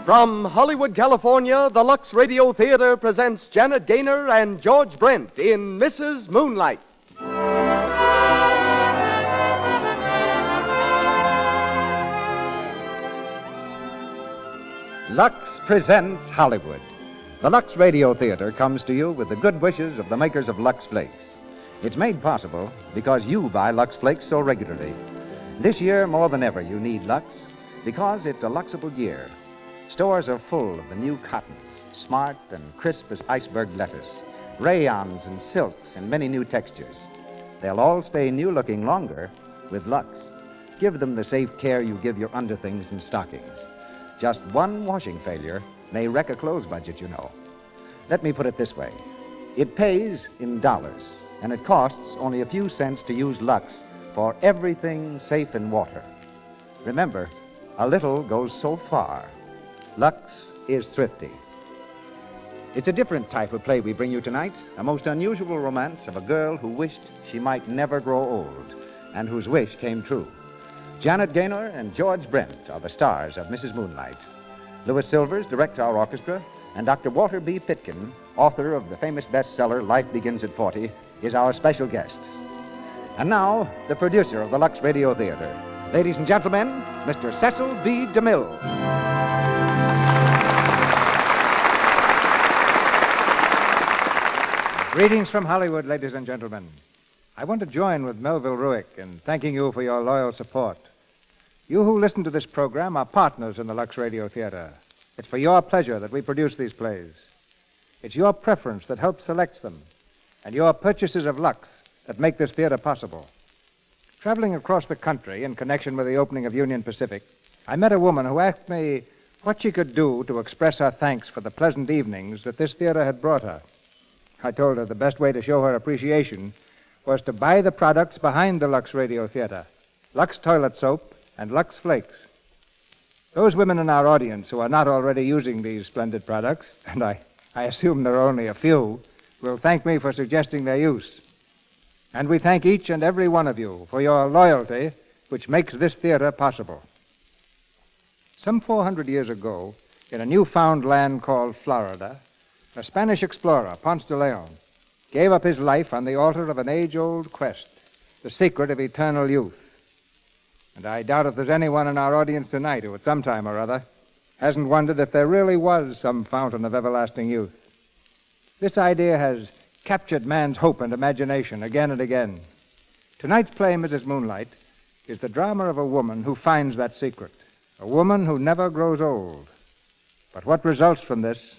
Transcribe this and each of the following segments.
From Hollywood, California, the Lux Radio Theatre presents Janet Gaynor and George Brent in Mrs. Moonlight. Lux presents Hollywood. The Lux Radio Theatre comes to you with the good wishes of the makers of Lux Flakes. It's made possible because you buy Lux Flakes so regularly. This year, more than ever, you need Lux because it's a Luxable year. Stores are full of the new cottons, smart and crisp as iceberg lettuce, rayons and silks and many new textures. They'll all stay new-looking longer with Lux. Give them the safe care you give your underthings and stockings. Just one washing failure may wreck a clothes budget, you know. Let me put it this way. It pays in dollars, and it costs only a few cents to use Lux for everything safe in water. Remember, a little goes so far. Lux is thrifty. It's a different type of play we bring you tonight, a most unusual romance of a girl who wished she might never grow old, and whose wish came true. Janet Gaynor and George Brent are the stars of Mrs. Moonlight. Louis Silvers directs our orchestra, and Dr. Walter B. Pitkin, author of the famous bestseller Life Begins at 40, is our special guest. And now, the producer of the Lux Radio Theatre. Ladies and gentlemen, Mr. Cecil B. DeMille. Greetings from Hollywood, ladies and gentlemen. I want to join with Melville Ruick in thanking you for your loyal support. You who listen to this program are partners in the Lux Radio Theatre. It's for your pleasure that we produce these plays. It's your preference that helps select them, and your purchases of Lux that make this theater possible. Traveling across the country in connection with the opening of Union Pacific, I met a woman who asked me what she could do to express her thanks for the pleasant evenings that this theater had brought her. I told her the best way to show her appreciation was to buy the products behind the Lux Radio Theatre, Lux Toilet Soap and Lux Flakes. Those women in our audience who are not already using these splendid products, and I assume there are only a few, will thank me for suggesting their use. And we thank each and every one of you for your loyalty, which makes this theater possible. Some 400 years ago, in a newfound land called Florida, a Spanish explorer, Ponce de Leon, gave up his life on the altar of an age-old quest, the secret of eternal youth. And I doubt if there's anyone in our audience tonight who at some time or other hasn't wondered if there really was some fountain of everlasting youth. This idea has captured man's hope and imagination again and again. Tonight's play, Mrs. Moonlight, is the drama of a woman who finds that secret, a woman who never grows old. But what results from this,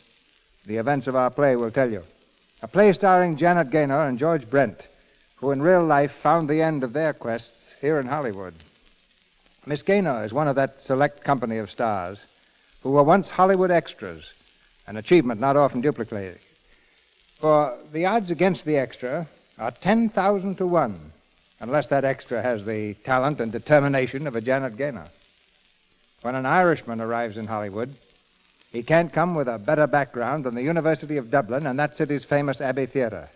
the events of our play will tell you. A play starring Janet Gaynor and George Brent, who in real life found the end of their quests here in Hollywood. Miss Gaynor is one of that select company of stars who were once Hollywood extras, an achievement not often duplicated. For the odds against the extra are 10,000 to 1, unless that extra has the talent and determination of a Janet Gaynor. When an Irishman arrives in Hollywood, he can't come with a better background than the University of Dublin and that city's famous Abbey Theatre.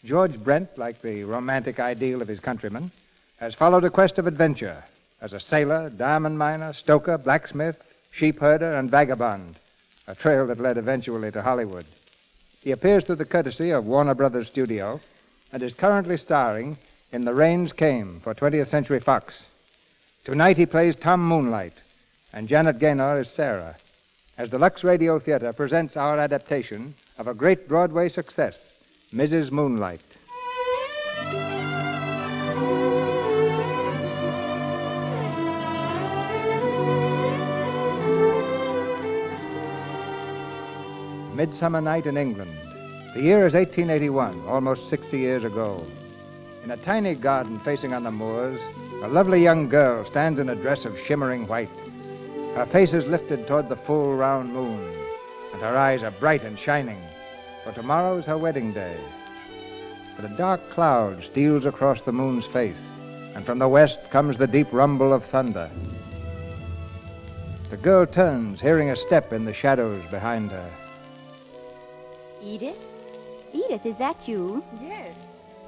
George Brent, like the romantic ideal of his countrymen, has followed a quest of adventure as a sailor, diamond miner, stoker, blacksmith, sheep herder, and vagabond, a trail that led eventually to Hollywood. He appears through the courtesy of Warner Brothers Studio and is currently starring in The Rains Came for 20th Century Fox. Tonight he plays Tom Moonlight, and Janet Gaynor is Sarah, as the Lux Radio Theatre presents our adaptation of a great Broadway success, Mrs. Moonlight. Midsummer night in England. The year is 1881, almost 60 years ago. In a tiny garden facing on the moors, a lovely young girl stands in a dress of shimmering white. Her face is lifted toward the full, round moon, and her eyes are bright and shining, for tomorrow's her wedding day. But a dark cloud steals across the moon's face, and from the west comes the deep rumble of thunder. The girl turns, hearing a step in the shadows behind her. Edith? Edith, is that you? Yes.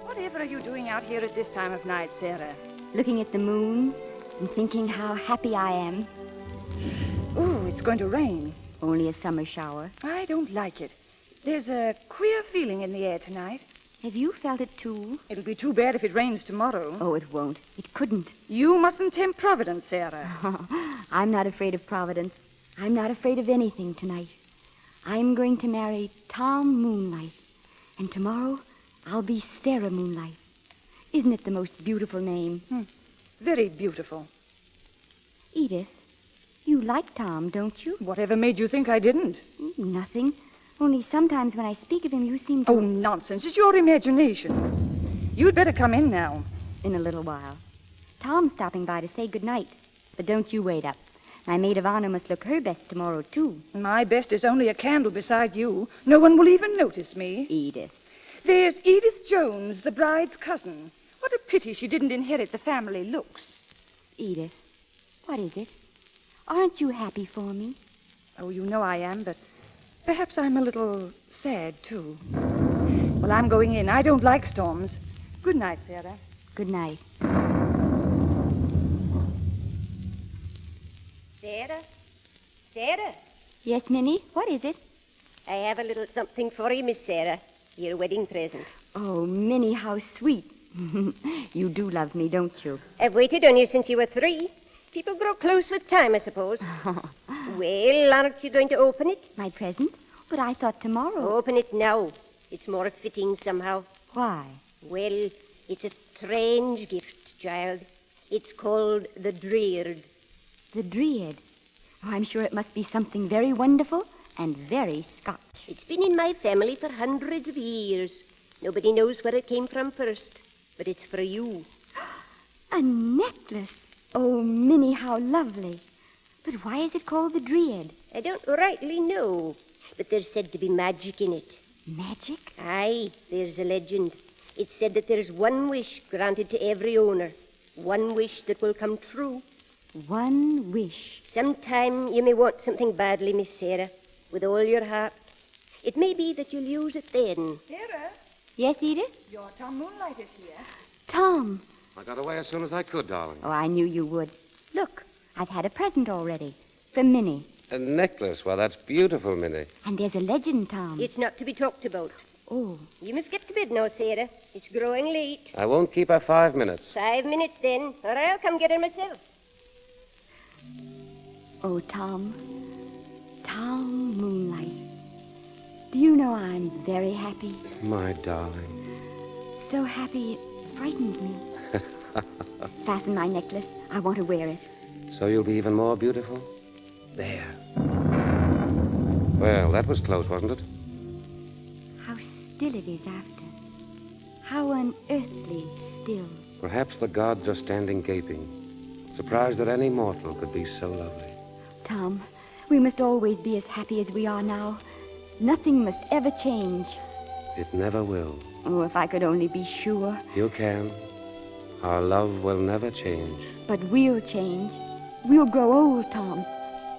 Whatever are you doing out here at this time of night, Sarah? Looking at the moon, and thinking how happy I am. Oh, it's going to rain. Only a summer shower. I don't like it. There's a queer feeling in the air tonight. Have you felt it too? It'll be too bad if it rains tomorrow. Oh, it won't. It couldn't. You mustn't tempt Providence, Sarah. I'm not afraid of Providence. I'm not afraid of anything tonight. I'm going to marry Tom Moonlight. And tomorrow, I'll be Sarah Moonlight. Isn't it the most beautiful name? Very beautiful. Edith, you like Tom, don't you? Whatever made you think I didn't? Nothing. Only sometimes when I speak of him, you seem to... Oh, nonsense. It's your imagination. You'd better come in now. In a little while. Tom's stopping by to say goodnight. But don't you wait up. My maid of honor must look her best tomorrow, too. My best is only a candle beside you. No one will even notice me. Edith. There's Edith Jones, the bride's cousin. What a pity she didn't inherit the family looks. Edith, what is it? Aren't you happy for me? Oh, you know I am, but perhaps I'm a little sad, too. Well, I'm going in. I don't like storms. Good night, Sarah. Good night. Sarah? Sarah? Yes, Minnie? What is it? I have a little something for you, Miss Sarah. Your wedding present. Oh, Minnie, how sweet. You do love me, don't you? I've waited on you since you were 3. People grow close with time, I suppose. Well, aren't you going to open it? My present? But I thought tomorrow. Open it now. It's more fitting somehow. Why? Well, it's a strange gift, child. It's called the Dreard. The Dreard. Oh, I'm sure it must be something very wonderful and very Scotch. It's been in my family for hundreds of years. Nobody knows where it came from first, but it's for you. A necklace. Oh, Minnie, how lovely. But why is it called the Dreard? I don't rightly know, but there's said to be magic in it. Magic? Aye, there's a legend. It's said that there's one wish granted to every owner. One wish that will come true. One wish. Sometime you may want something badly, Miss Sarah, with all your heart. It may be that you'll use it then. Sarah, Yes, Edith? your Tom Moonlight is here. Tom. I got away as soon as I could, darling. Oh, I knew you would. Look, I've had a present already. From Minnie. A necklace? Well, that's beautiful, Minnie. And there's a legend, Tom. It's not to be talked about. Oh, You must get to bed now, Sarah. It's growing late. I won't keep her 5 minutes. 5 minutes then, or I'll come get her myself. oh, Tom. Tom Moonlight. Do you know I'm very happy? My darling. So happy it frightens me. Fasten my necklace. I want to wear it. So you'll be even more beautiful? There. Well, that was close, wasn't it? How still it is after. How unearthly still. Perhaps the gods are standing gaping, surprised that any mortal could be so lovely. Tom, we must always be as happy as we are now. Nothing must ever change. It never will. Oh, if I could only be sure. You can. Our love will never change. But we'll change. We'll grow old, Tom.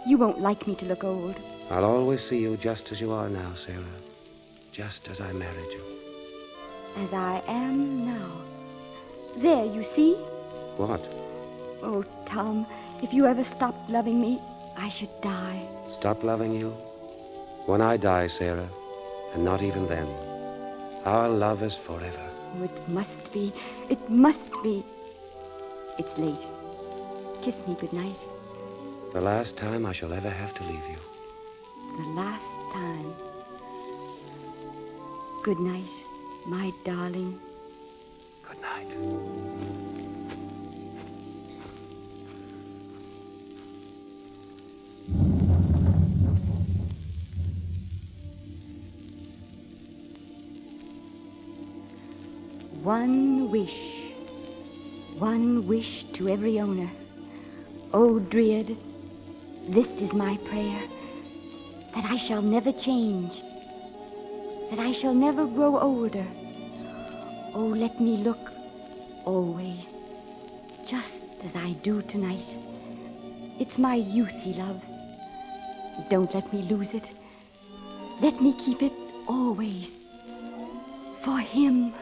You won't like me to look old. I'll always see you just as you are now, Sarah. Just as I married you. As I am now. There, you see? What? Oh, Tom, if you ever stopped loving me, I should die. Stop loving you? When I die, Sarah, and not even then. Our love is forever. Oh, it must be. It must be. It's late. Kiss me goodnight. The last time I shall ever have to leave you. The last time. Good night, my darling. Good night. One wish to every owner. O Dreard, this is my prayer, that I shall never change, that I shall never grow older. Oh, let me look always, just as I do tonight. It's my youth he loves. Don't let me lose it. Let me keep it always for him.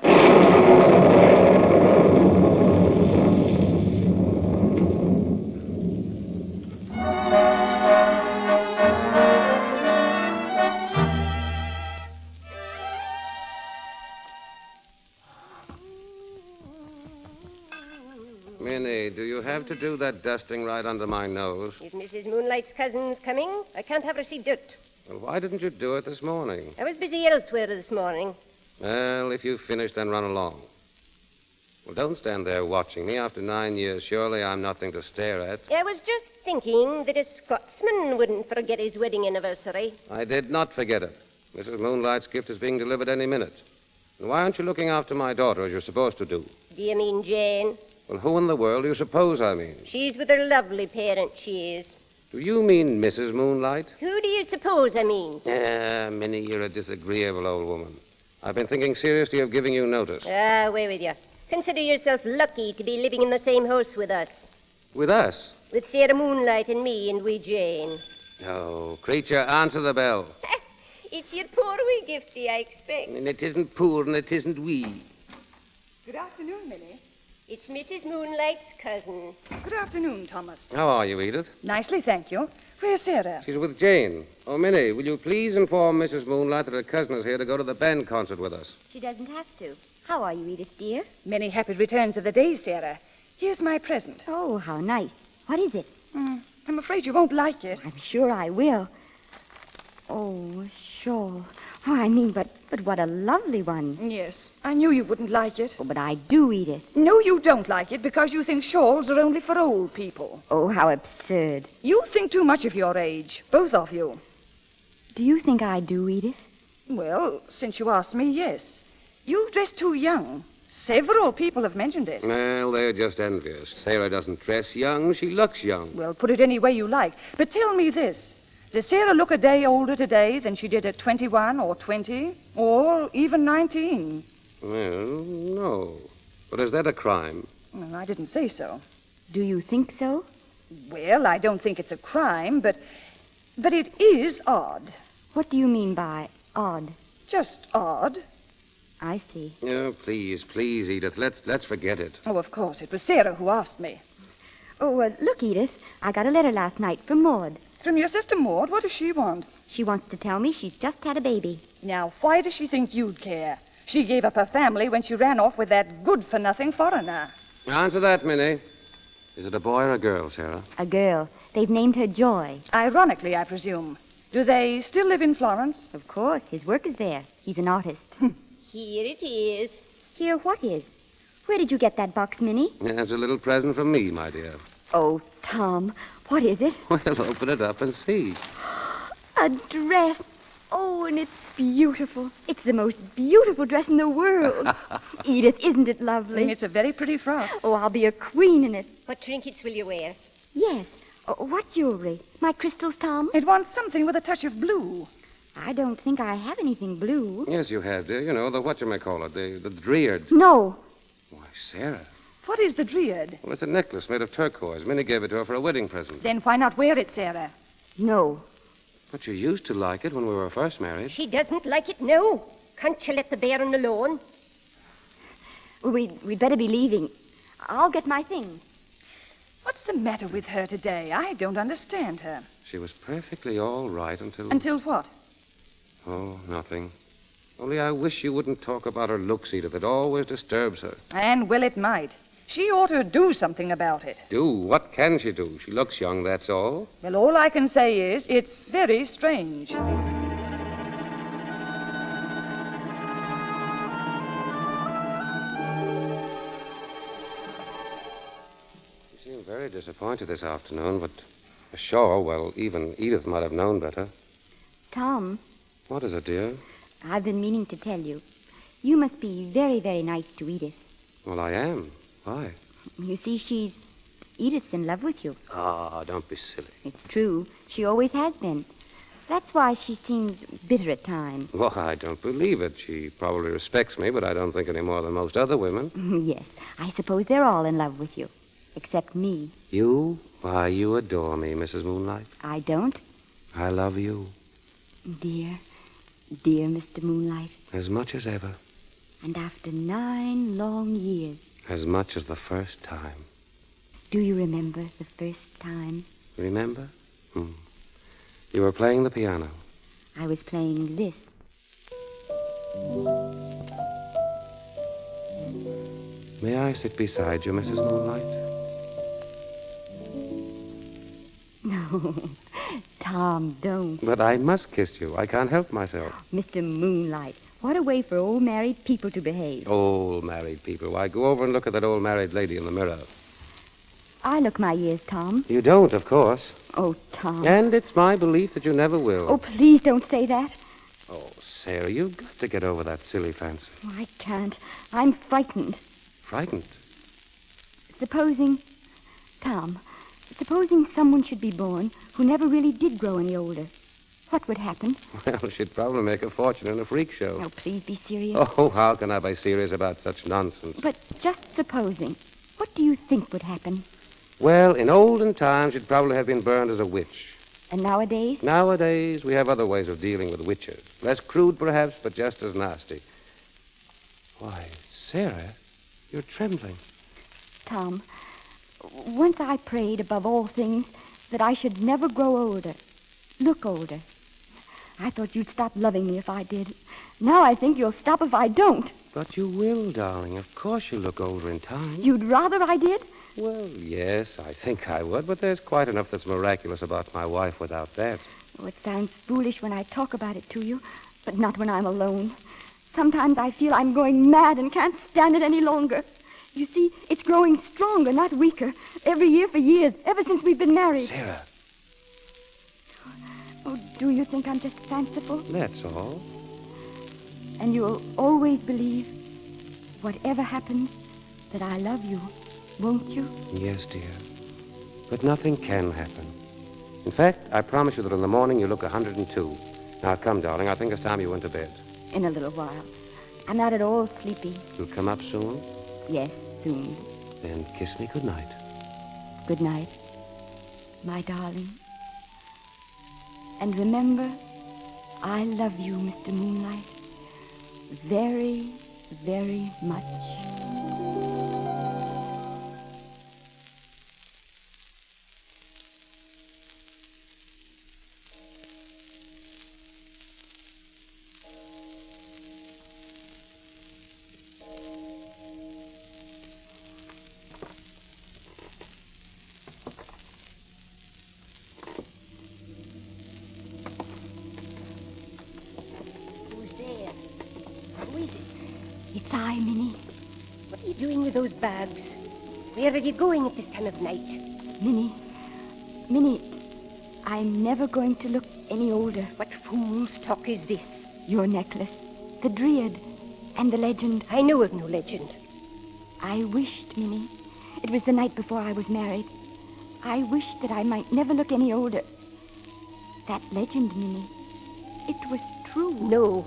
Minnie, do you have to do that dusting right under my nose? If Mrs. Moonlight's cousin's coming, I can't have her see dirt. Well, why didn't you do it this morning? I was busy elsewhere this morning. Well, if you've finished, then run along. Well, don't stand there watching me. After 9 years, surely I'm nothing to stare at. I was just thinking that a Scotsman wouldn't forget his wedding anniversary. I did not forget it. Mrs. Moonlight's gift is being delivered any minute. And why aren't you looking after my daughter as you're supposed to do? Do you mean Jane? Well, who in the world do you suppose I mean? She's with her lovely parent, she is. Do you mean Mrs. Moonlight? Who do you suppose I mean? Minnie, you're a disagreeable old woman. I've been thinking seriously of giving you notice. Away with you. Consider yourself lucky to be living in the same house with us. With us? With Sarah Moonlight and me and wee Jane. Oh, creature, answer the bell. It's your poor wee gifty, I expect. And it isn't poor and it isn't wee. Good afternoon, Minnie. It's Mrs. Moonlight's cousin. Good afternoon, Thomas. How are you, Edith? Nicely, thank you. Where's Sarah? She's with Jane. Oh, Minnie, will you please inform Mrs. Moonlight that her cousin is here to go to the band concert with us? She doesn't have to. How are you, Edith, dear? Many happy returns of the day, Sarah. Here's my present. Oh, how nice. What is it? I'm afraid you won't like it. I'm sure I will. Oh, a shawl. Oh, I mean, but what a lovely one. Yes, I knew you wouldn't like it. Oh, but I do, Edith. No, you don't like it because you think shawls are only for old people. Oh, how absurd. You think too much of your age, both of you. Do you think I do, Edith? Well, since you asked me, yes. You dress too young. Several people have mentioned it. Well, they're just envious. Sarah doesn't dress young. She looks young. Well, put it any way you like. But tell me this. Does Sarah look a day older today than she did at 21 or 20 or even 19? Well, no. But is that a crime? Well, I didn't say so. Do you think so? Well, I don't think it's a crime, but it is odd. What do you mean by odd? Just odd. I see. Oh, please, Edith. Let's forget it. Oh, of course. It was Sarah who asked me. Oh, look, Edith. I got a letter last night from Maud. From your sister Maud? What does she want? She wants to tell me she's just had a baby. Now, why does she think you'd care? She gave up her family when she ran off with that good-for-nothing foreigner. Answer that, Minnie. Is it a boy or a girl, Sarah? A girl. They've named her Joy. Ironically, I presume. Do they still live in Florence? Of course. His work is there. He's an artist. Here it is. Here, what is? Where did you get that box, Minnie? That's a little present from me, my dear. Oh, Tom, what is it? Well, open it up and see. A dress. Oh, and it's beautiful. It's the most beautiful dress in the world. Edith, isn't it lovely? It's a very pretty frock. Oh, I'll be a queen in it. What trinkets will you wear? Yes. Oh, what jewelry? My crystals, Tom? It wants something with a touch of blue. I don't think I have anything blue. Yes, you have, dear. You know, the whatchamacallit, the dreared. No. Why, Sarah. What is the dreared? Well, it's a necklace made of turquoise. Minnie gave it to her for a wedding present. Then why not wear it, Sarah? No. But you used to like it when we were first married. She doesn't like it now. Can't you let the bear on the lawn? We'd better be leaving. I'll get my things. What's the matter with her today? I don't understand her. She was perfectly all right until... Until what? Oh, nothing. Only I wish you wouldn't talk about her looks, Edith. It always disturbs her. And well, it might. She ought to do something about it. Do? What can she do? She looks young, that's all. Well, all I can say is it's very strange. You seem very disappointed this afternoon, but a shawl, well, even Edith might have known better. Tom. What is it, dear? I've been meaning to tell you. You must be very, very nice to Edith. Well, I am. Why? You see, Edith's in love with you. Ah, don't be silly. It's true. She always has been. That's why she seems bitter at times. Well, I don't believe it. She probably respects me, but I don't think any more than most other women. Yes, I suppose they're all in love with you. Except me. You? Why, you adore me, Mrs. Moonlight. I don't. I love you. Dear Mr. Moonlight. As much as ever. And after 9 long years. As much as the first time. Do you remember the first time? Remember? You were playing the piano. I was playing this. May I sit beside you, Mrs. Moonlight? Tom, don't. But I must kiss you. I can't help myself. Mr. Moonlight, what a way for old married people to behave. Old married people. Why, go over and look at that old married lady in the mirror. I look my years, Tom. You don't, of course. Oh, Tom. And it's my belief that you never will. Oh, please don't say that. Oh, Sarah, you've got to get over that silly fancy. Oh, I can't. I'm frightened. Frightened? Supposing someone should be born who never really did grow any older. What would happen? Well, she'd probably make a fortune in a freak show. Oh, please be serious. Oh, how can I be serious about such nonsense? But just supposing, what do you think would happen? Well, in olden times, she'd probably have been burned as a witch. And nowadays? Nowadays, we have other ways of dealing with witches. Less crude, perhaps, but just as nasty. Why, Sarah, you're trembling. Tom, once I prayed above all things that I should never grow older, look older. I thought you'd stop loving me if I did. Now I think you'll stop if I don't. But you will, darling. Of course you'll look older in time. You'd rather I did? Well, yes, I think I would, but there's quite enough that's miraculous about my wife without that. Oh, it sounds foolish when I talk about it to you, but not when I'm alone. Sometimes I feel I'm going mad and can't stand it any longer. You see, it's growing stronger, not weaker. Every year for years, ever since we've been married. Sarah. Oh, do you think I'm just fanciful? That's all. And you'll always believe, whatever happens, that I love you, won't you? Yes, dear. But nothing can happen. In fact, I promise you that in the morning you look 102. Now, come, darling. I think it's time you went to bed. In a little while. I'm not at all sleepy. You'll come up soon? Yes, soon. Then kiss me goodnight. Good night, my darling. And remember, I love you, Mr. Moonlight, very, very much. It's I, Minnie. What are you doing with those bags? Where are you going at this time of night? Minnie, I'm never going to look any older. What fool's talk is this? Your necklace, the Dryad, and the legend. I know of no legend. I wished, Minnie. It was the night before I was married. I wished that I might never look any older. That legend, Minnie, it was true. No.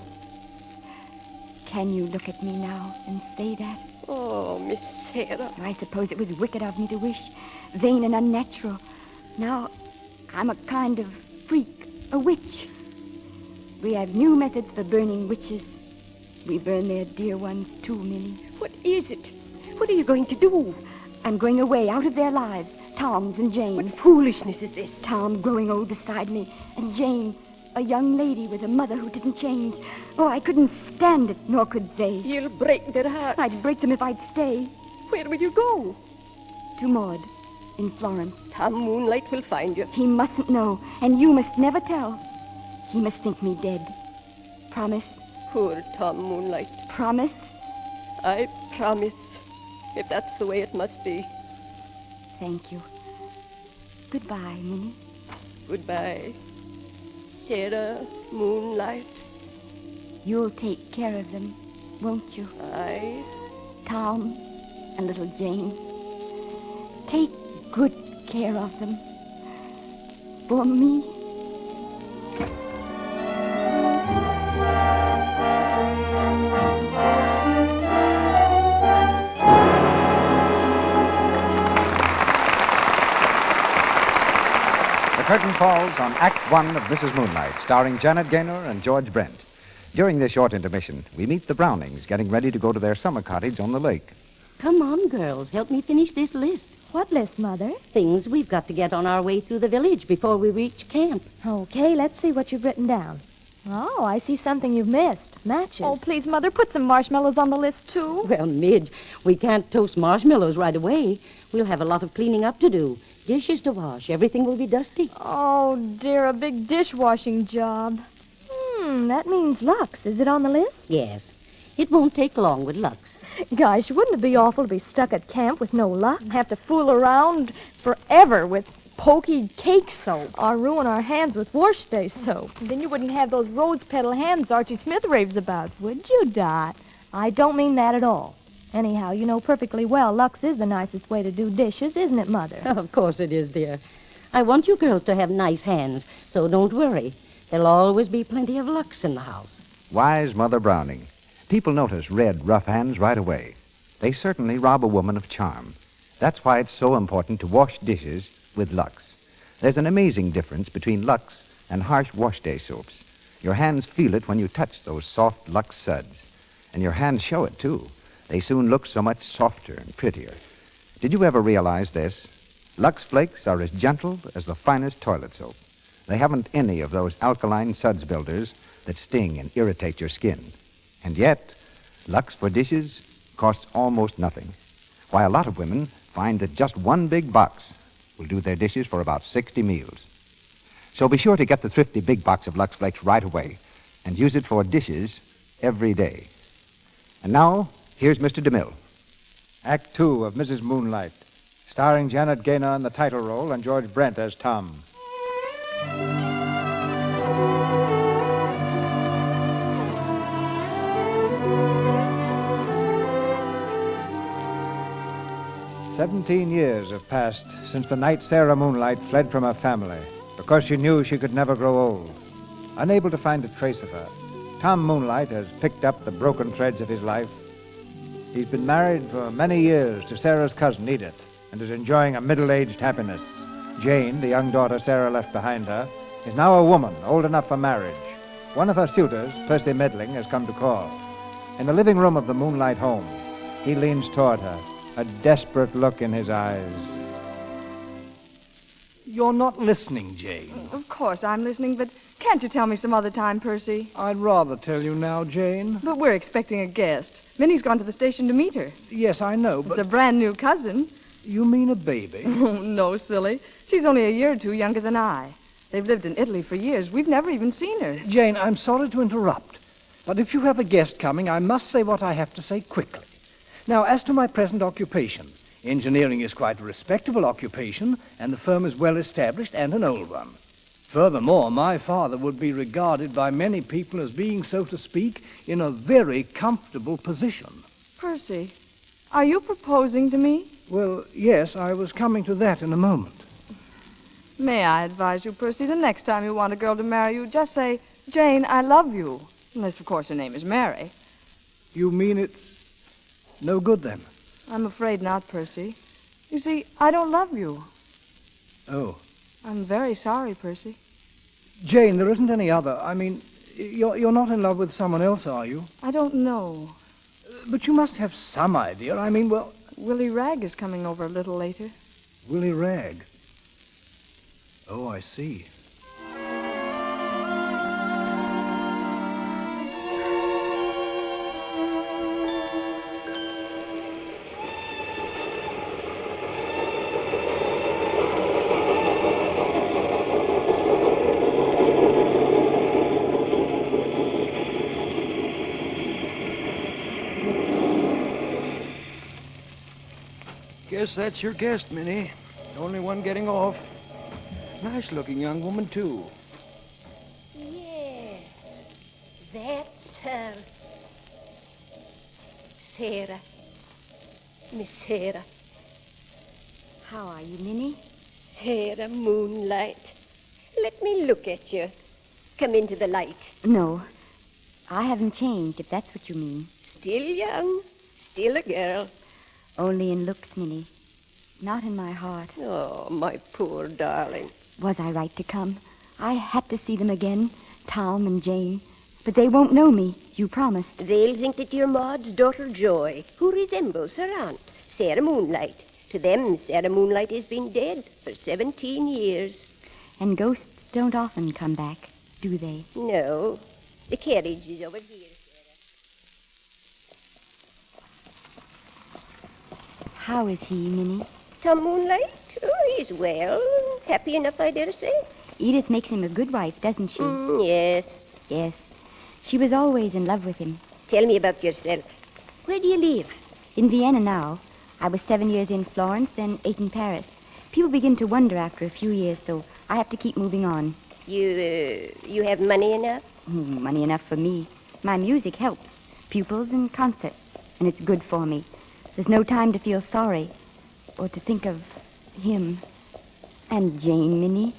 Can you look at me now and say that? Oh, Miss Sarah. I suppose it was wicked of me to wish, vain and unnatural. Now, I'm a kind of freak, a witch. We have new methods for burning witches. We burn their dear ones too, Minnie. What is it? What are you going to do? I'm going away out of their lives, Tom's and Jane's. What foolishness is this? Tom growing old beside me, and Jane, a young lady with a mother who didn't change. Oh, I couldn't stand it, nor could they. You'll break their hearts. I'd break them if I'd stay. Where will you go? To Maud, in Florence. Tom Moonlight will find you. He mustn't know, and you must never tell. He must think me dead. Promise? Poor Tom Moonlight. Promise? I promise, if that's the way it must be. Thank you. Goodbye, Minnie. Goodbye, Sarah Moonlight. You'll take care of them, won't you? Aye. Tom and little Jane. Take good care of them. For me. The curtain falls on Act One of Mrs. Moonlight, starring Janet Gaynor and George Brent. During this short intermission, we meet the Brownings getting ready to go to their summer cottage on the lake. Come on, girls. Help me finish this list. What list, Mother? Things we've got to get on our way through the village before we reach camp. Okay, let's see what you've written down. Oh, I see something you've missed. Matches. Oh, please, Mother, put some marshmallows on the list, too. Well, Midge, we can't toast marshmallows right away. We'll have a lot of cleaning up to do. Dishes to wash. Everything will be dusty. Oh, dear, a big dishwashing job. That means Lux. Is it on the list? Yes. It won't take long with Lux. Gosh, wouldn't it be awful to be stuck at camp with no Lux? And have to fool around forever with pokey cake soap. Or ruin our hands with wash day soap. Then you wouldn't have those rose petal hands Archie Smith raves about, would you, Dot? I don't mean that at all. Anyhow, you know perfectly well Lux is the nicest way to do dishes, isn't it, Mother? Of course it is, dear. I want you girls to have nice hands, so don't worry. There'll always be plenty of Lux in the house. Wise Mother Browning. People notice red, rough hands right away. They certainly rob a woman of charm. That's why it's so important to wash dishes with Lux. There's an amazing difference between Lux and harsh wash day soaps. Your hands feel it when you touch those soft Lux suds. And your hands show it, too. They soon look so much softer and prettier. Did you ever realize this? Lux Flakes are as gentle as the finest toilet soap. They haven't any of those alkaline suds builders that sting and irritate your skin. And yet, Lux for dishes costs almost nothing. Why, a lot of women find that just one big box will do their dishes for about 60 meals. So be sure to get the thrifty big box of Lux Flakes right away and use it for dishes every day. And now, here's Mr. DeMille. Act 2 of Mrs. Moonlight, starring Janet Gaynor in the title role and George Brent as Tom. "17 years have passed since the night Sarah Moonlight fled from her family because she knew she could never grow old. Unable to find a trace of her, Tom Moonlight has picked up the broken threads of his life. He's been married for many years to Sarah's cousin, Edith, and is enjoying a middle-aged happiness. Jane, the young daughter Sarah left behind her, is now a woman old enough for marriage. One of her suitors, Percy Medling, has come to call. In the living room of the Moonlight home, he leans toward her, a desperate look in his eyes. You're not listening, Jane. Of course I'm listening, but can't you tell me some other time, Percy? I'd rather tell you now, Jane. But we're expecting a guest. Minnie's gone to the station to meet her. Yes, I know, but... It's a brand new cousin. You mean a baby? Oh, no, silly. She's only a year or two younger than I. They've lived in Italy for years. We've never even seen her. Jane, I'm sorry to interrupt, but if you have a guest coming, I must say what I have to say quickly. Now, as to my present occupation, engineering is quite a respectable occupation, and the firm is well established and an old one. Furthermore, my father would be regarded by many people as being, so to speak, in a very comfortable position. Percy, are you proposing to me? Well, yes, I was coming to that in a moment. May I advise you, Percy, the next time you want a girl to marry you, just say, Jane, I love you. Unless, of course, her name is Mary. You mean it's no good, then? I'm afraid not, Percy. You see, I don't love you. Oh. I'm very sorry, Percy. Jane, there isn't any other. I mean, you're not in love with someone else, are you? I don't know. But you must have some idea. I mean, well... Willie Ragg is coming over a little later. Willie Ragg? Oh, I see. Guess that's your guest, Minnie. The only one getting off. Nice-looking young woman, too. Yes, that's her. Sarah. Miss Sarah. How are you, Minnie? Sarah Moonlight. Let me look at you. Come into the light. No, I haven't changed, if that's what you mean. Still young, still a girl. Only in looks, Minnie. Not in my heart. Oh, my poor darling. Was I right to come? I had to see them again, Tom and Jane. But they won't know me, you promised. They'll think that you're Maud's daughter Joy, who resembles her aunt, Sarah Moonlight. To them, Sarah Moonlight has been dead for 17 years. And ghosts don't often come back, do they? No. The carriage is over here, Sarah. How is he, Minnie? Tom Moonlight? Oh, he's well. Happy enough, I dare say. Edith makes him a good wife, doesn't she? Yes. Yes. She was always in love with him. Tell me about yourself. Where do you live? In Vienna now. I was 7 years in Florence, then 8 in Paris. People begin to wonder after a few years, so I have to keep moving on. You have money enough? Money enough for me. My music helps. Pupils and concerts. And it's good for me. There's no time to feel sorry. Or to think of him. And Jane, Minnie.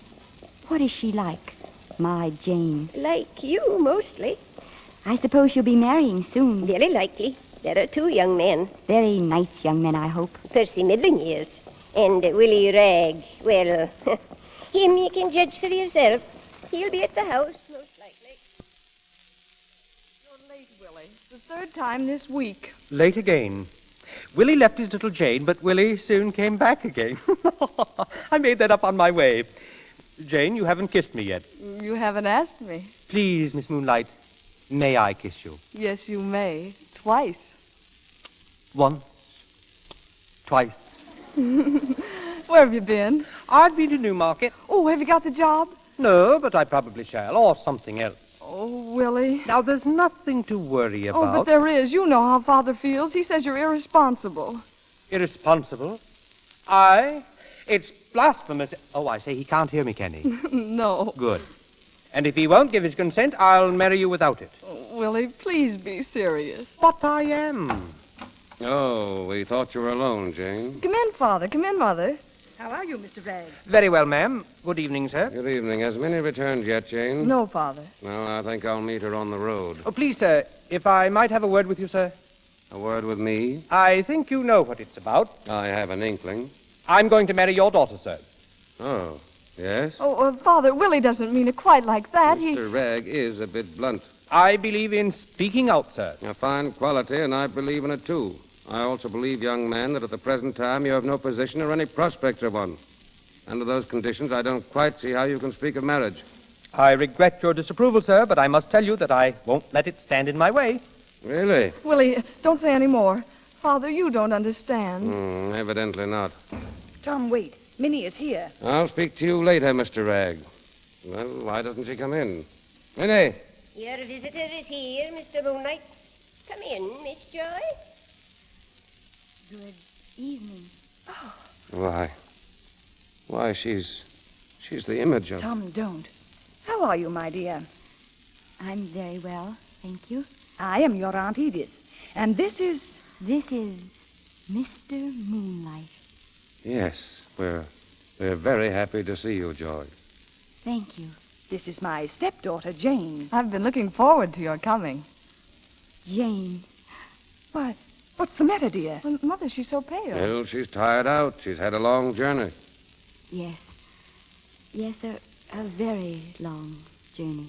What is she like? My Jane. Like you, mostly. I suppose she'll be marrying soon. Very likely. There are 2 young men. Very nice young men, I hope. Percy Middling is. And Willie Ragg. Well, him you can judge for yourself. He'll be at the house, most likely. You're late, Willie. The 3rd time this week. Late again. Willie left his little Jane, but Willie soon came back again. I made that up on my way. Jane, you haven't kissed me yet. You haven't asked me. Please, Miss Moonlight, may I kiss you? Yes, you may. Twice. Once. Twice. Where have you been? I've been to Newmarket. Oh, have you got the job? No, but I probably shall, or something else. Oh, Willie. Now, there's nothing to worry about. Oh, but there is. You know how Father feels. He says you're irresponsible. Irresponsible? I? It's blasphemous. Oh, I say, he can't hear me, can he? No. Good. And if he won't give his consent, I'll marry you without it. Oh, Willie, please be serious. But I am. Oh, we thought you were alone, Jane. Come in, Father. Come in, Mother. How are you, Mr. Ragg? Very well, ma'am. Good evening, sir. Good evening. Has Minnie returned yet, Jane? No, Father. Well, I think I'll meet her on the road. Oh, please, sir, if I might have a word with you, sir. A word with me? I think you know what it's about. I have an inkling. I'm going to marry your daughter, sir. Oh, yes? Oh, Father, Willie doesn't mean it quite like that. Mr. Ragg is a bit blunt. I believe in speaking out, sir. A fine quality, and I believe in it, too. I also believe, young man, that at the present time you have no position or any prospects of one. Under those conditions, I don't quite see how you can speak of marriage. I regret your disapproval, sir, but I must tell you that I won't let it stand in my way. Really? Willie, don't say any more. Father, you don't understand. Evidently not. Tom, wait. Minnie is here. I'll speak to you later, Mr. Ragg. Well, why doesn't she come in? Minnie! Your visitor is here, Mr. Moonlight. Come in, Miss Joy. Good evening. Oh. Why, she's the image of... Tom, don't. How are you, my dear? I'm very well, thank you. I am your Aunt Edith. And this is... This is Mr. Moonlight. Yes, we're very happy to see you, Joy. Thank you. This is my stepdaughter, Jane. I've been looking forward to your coming. Jane. What? What's the matter, dear? Well, Mother, she's so pale. Well, she's tired out. She's had a long journey. Yes. Yes, a very long journey.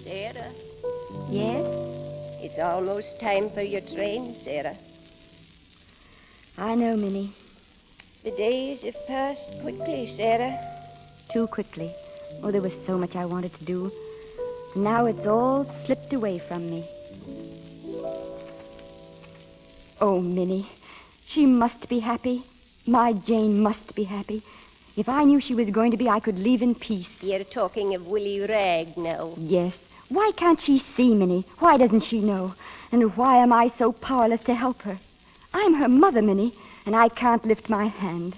Sarah. Yes? It's almost time for your train, Sarah. I know, Minnie. The days have passed quickly, Sarah. Too quickly. Oh, there was so much I wanted to do. Now it's all slipped away from me. Oh, Minnie, she must be happy. My Jane must be happy. If I knew she was going to be, I could leave in peace. You're talking of Willie Ragg now. Yes. Why can't she see, Minnie? Why doesn't she know? And why am I so powerless to help her? I'm her mother, Minnie, and I can't lift my hand.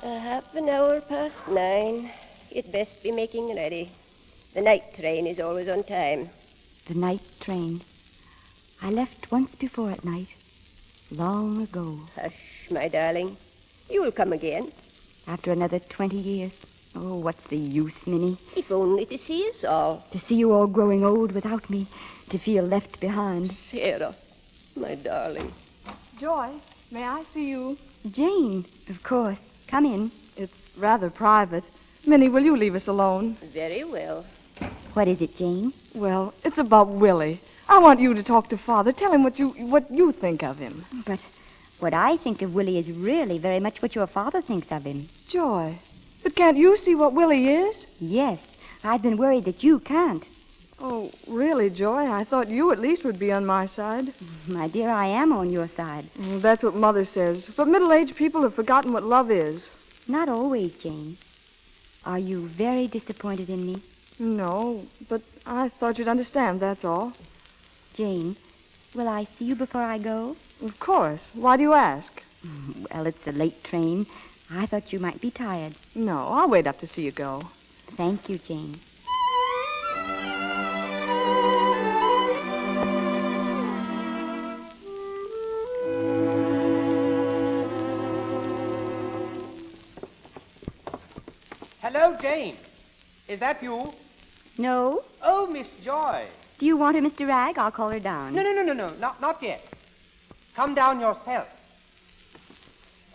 Half an hour past 9. You'd best be making ready. The night train is always on time. The night train. I left once before at night. Long ago. Hush, my darling. You'll come again. After another 20 years. Oh, what's the use, Minnie? If only to see us all. To see you all growing old without me. To feel left behind. Sarah, my darling. Joy, may I see you? Jane, of course. Come in. It's rather private. Minnie, will you leave us alone? Very well. What is it, Jane? Well, it's about Willie. I want you to talk to Father. Tell him what you think of him. But what I think of Willie is really very much what your father thinks of him. Joy, but can't you see what Willie is? Yes, I've been worried that you can't. Oh, really, Joy? I thought you at least would be on my side. My dear, I am on your side. That's what Mother says. But middle-aged people have forgotten what love is. Not always, Jane. Are you very disappointed in me? No, but I thought you'd understand, that's all. Jane, will I see you before I go? Of course. Why do you ask? Well, it's a late train. I thought you might be tired. No, I'll wait up to see you go. Thank you, Jane. Hello, Jane. Is that you? No? Oh, Miss Joy. Do you want her, Mr. Ragg? I'll call her down. No. Not yet. Come down yourself.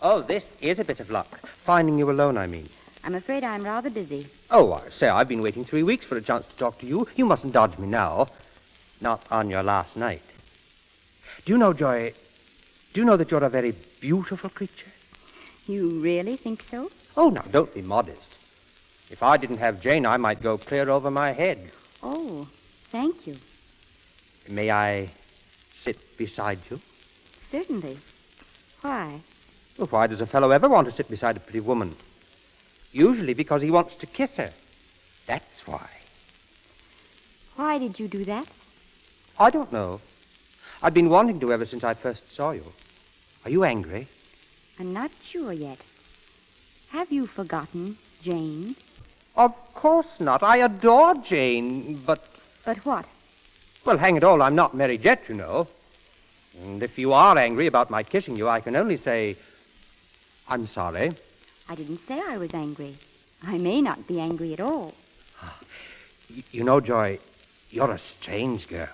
Oh, this is a bit of luck. Finding you alone, I mean. I'm afraid I'm rather busy. Oh, I say, I've been waiting 3 weeks for a chance to talk to you. You mustn't dodge me now. Not on your last night. Do you know, Joy, that you're a very beautiful creature? You really think so? Oh, now, don't be modest. If I didn't have Jane, I might go clear over my head. Oh, thank you. May I sit beside you? Certainly. Why? Well, why does a fellow ever want to sit beside a pretty woman? Usually because he wants to kiss her. That's why. Why did you do that? I don't know. I've been wanting to ever since I first saw you. Are you angry? I'm not sure yet. Have you forgotten Jane? Of course not. I adore Jane, but... But what? Well, hang it all, I'm not married yet, you know. And if you are angry about my kissing you, I can only say, I'm sorry. I didn't say I was angry. I may not be angry at all. You know, Joy, you're a strange girl.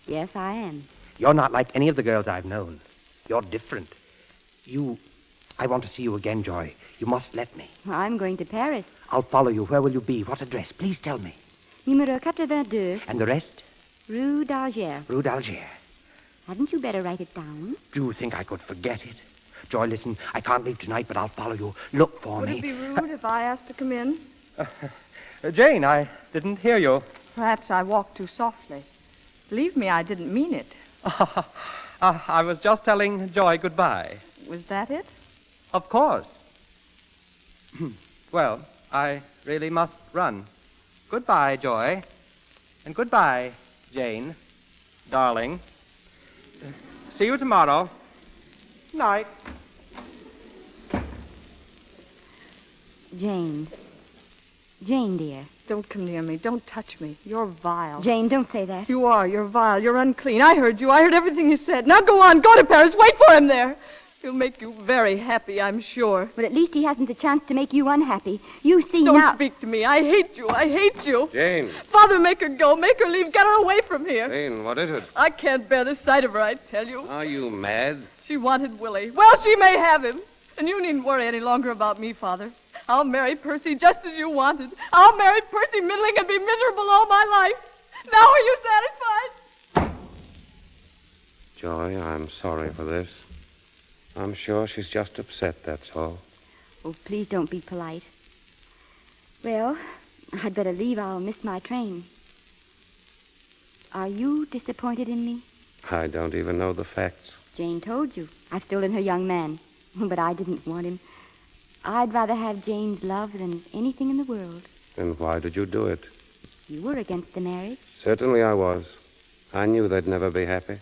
Yes, I am. You're not like any of the girls I've known. You're different. I want to see you again, Joy. You must let me. I'm going to Paris. I'll follow you. Where will you be? What address? Please tell me. Numéro 82. And the rest? Rue d'Alger. Rue d'Alger. Hadn't you better write it down? Do you think I could forget it? Joy, listen, I can't leave tonight, but I'll follow you. Look for me. Would it be rude if I asked to come in? Jane, I didn't hear you. Perhaps I walked too softly. Believe me, I didn't mean it. I was just telling Joy goodbye. Was that it? Of course. Well, I really must run. Goodbye, Joy. And goodbye, Jane. Darling. See you tomorrow. Night. Jane. Jane, dear. Don't come near me. Don't touch me. You're vile. Jane, don't say that. You are. You're vile. You're unclean. I heard you. I heard everything you said. Now go on. Go to Paris. Wait for him there. He'll make you very happy, I'm sure. But at least he hasn't the chance to make you unhappy. You see Don't now... speak to me. I hate you. I hate you. Jane. Father, make her go. Make her leave. Get her away from here. Jane, what is it? I can't bear the sight of her, I tell you. Are you mad? She wanted Willie. Well, she may have him. And you needn't worry any longer about me, Father. I'll marry Percy just as you wanted. I'll marry Percy Middling and be miserable all my life. Now are you satisfied? Joy, I'm sorry for this. I'm sure she's just upset, that's all. Oh, please don't be polite. Well, I'd better leave. I'll miss my train. Are you disappointed in me? I don't even know the facts. Jane told you. I've stolen her young man. But I didn't want him. I'd rather have Jane's love than anything in the world. Then why did you do it? You were against the marriage. Certainly I was. I knew they'd never be happy.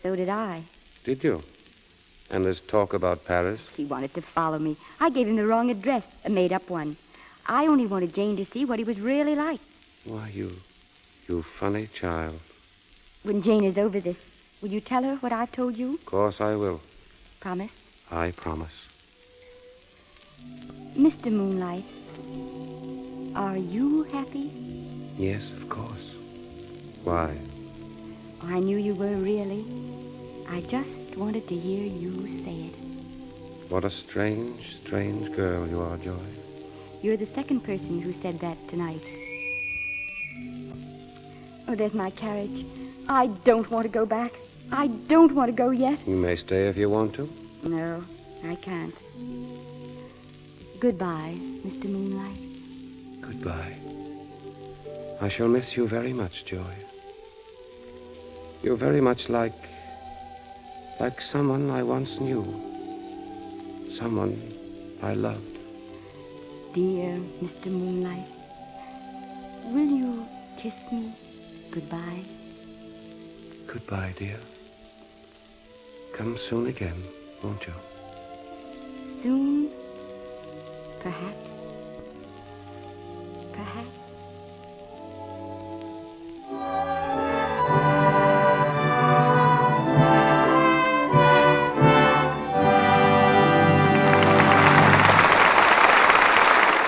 So did I. Did you? And there's talk about Paris? He wanted to follow me. I gave him the wrong address, a made-up one. I only wanted Jane to see what he was really like. Why, you funny child. When Jane is over this, will you tell her what I've told you? Of course I will. Promise? I promise. Mr. Moonlight, are you happy? Yes, of course. Why? I knew you were really. I just wanted to hear you say it. What a strange, strange girl you are, Joy. You're the second person who said that tonight. Oh, there's my carriage. I don't want to go back. I don't want to go yet. You may stay if you want to. No, I can't. Goodbye, Mr. Moonlight. Goodbye. I shall miss you very much, Joy. You're very much like someone I once knew. Someone I loved. Dear Mr. Moonlight, will you kiss me goodbye? Goodbye, dear. Come soon again, won't you? Soon, perhaps. Perhaps.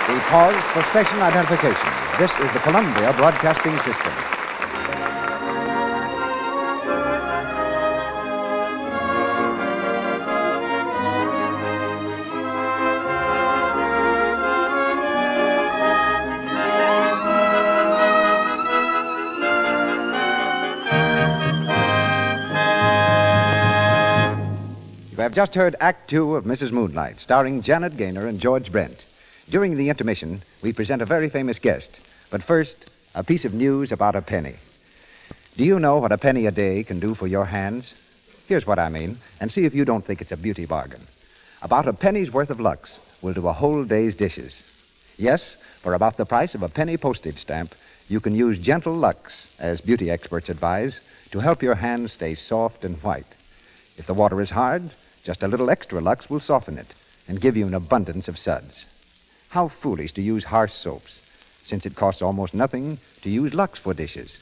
We pause for station identification. This is the Columbia Broadcasting System. You have just heard Act Two of Mrs. Moonlight, starring Janet Gaynor and George Brent. During the intermission, we present a very famous guest. But first, a piece of news about a penny. Do you know what a penny a day can do for your hands? Here's what I mean, and see if you don't think it's a beauty bargain. About a penny's worth of Lux will do a whole day's dishes. Yes, for about the price of a penny postage stamp, you can use gentle Lux, as beauty experts advise, to help your hands stay soft and white. If the water is hard, just a little extra Lux will soften it and give you an abundance of suds. How foolish to use harsh soaps, since it costs almost nothing to use Lux for dishes.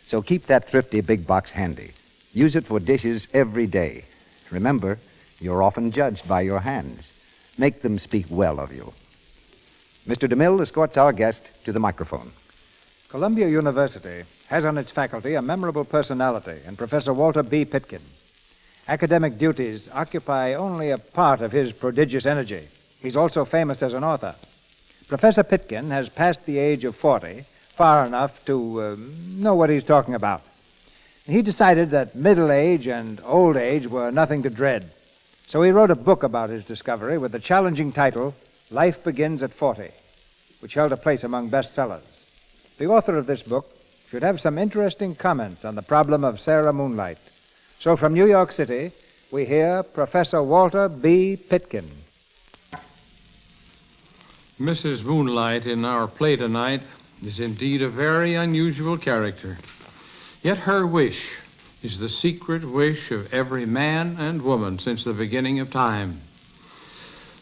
So keep that thrifty big box handy. Use it for dishes every day. Remember, you're often judged by your hands. Make them speak well of you. Mr. DeMille escorts our guest to the microphone. Columbia University has on its faculty a memorable personality in Professor Walter B. Pitkin. Academic duties occupy only a part of his prodigious energy. He's also famous as an author. Professor Pitkin has passed the age of 40 far enough to know what he's talking about. He decided that middle age and old age were nothing to dread. So he wrote a book about his discovery with the challenging title, Life Begins at 40, which held a place among bestsellers. The author of this book should have some interesting comment on the problem of Sarah Moonlight. So from New York City, we hear Professor Walter B. Pitkin. Mrs. Moonlight in our play tonight is indeed a very unusual character. Yet her wish is the secret wish of every man and woman since the beginning of time.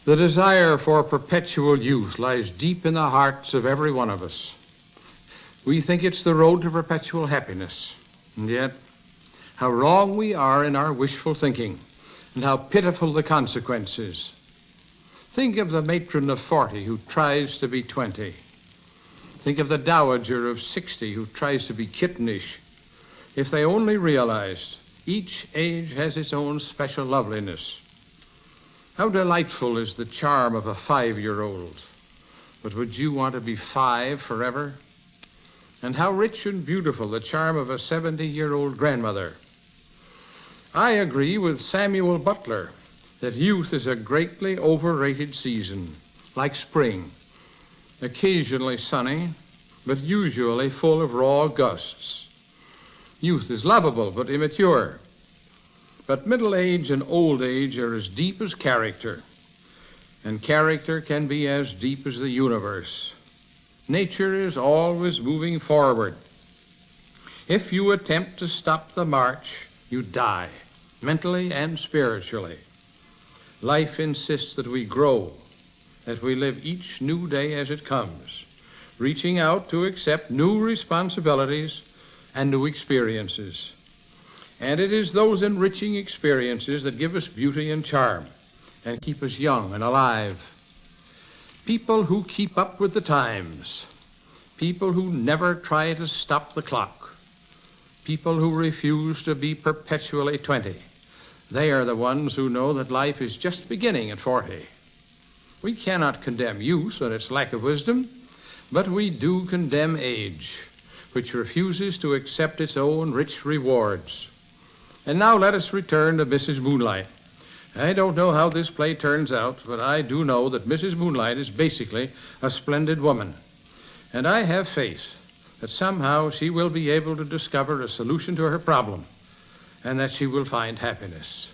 The desire for perpetual youth lies deep in the hearts of every one of us. We think it's the road to perpetual happiness, and yet how wrong we are in our wishful thinking, and how pitiful the consequences. Think of the matron of 40 who tries to be 20. Think of the dowager of 60 who tries to be kittenish. If they only realized each age has its own special loveliness. How delightful is the charm of a 5-year-old. But would you want to be 5 forever? And how rich and beautiful the charm of a 70-year-old grandmother. I agree with Samuel Butler that youth is a greatly overrated season, like spring, occasionally sunny, but usually full of raw gusts. Youth is lovable but immature. But middle age and old age are as deep as character, and character can be as deep as the universe. Nature is always moving forward. If you attempt to stop the march, you die, mentally and spiritually. Life insists that we grow, that we live each new day as it comes, reaching out to accept new responsibilities and new experiences. And it is those enriching experiences that give us beauty and charm and keep us young and alive. People who keep up with the times, people who never try to stop the clock, people who refuse to be perpetually 20. They are the ones who know that life is just beginning at 40. We cannot condemn youth and its lack of wisdom, but we do condemn age, which refuses to accept its own rich rewards. And now let us return to Mrs. Moonlight. I don't know how this play turns out, but I do know that Mrs. Moonlight is basically a splendid woman. And I have faith that somehow she will be able to discover a solution to her problem and that she will find happiness.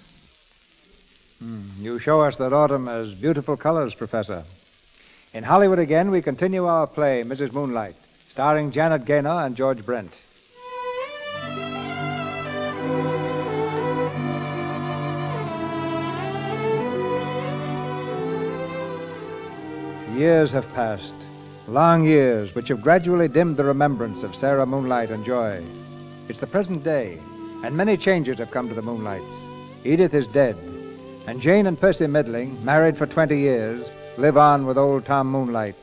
You show us that autumn has beautiful colors, Professor. In Hollywood again, we continue our play, Mrs. Moonlight, starring Janet Gaynor and George Brent. Years have passed, long years, which have gradually dimmed the remembrance of Sarah Moonlight and Joy. It's the present day, and many changes have come to the Moonlights. Edith is dead, and Jane and Percy Middling, married for 20 years, live on with old Tom Moonlight.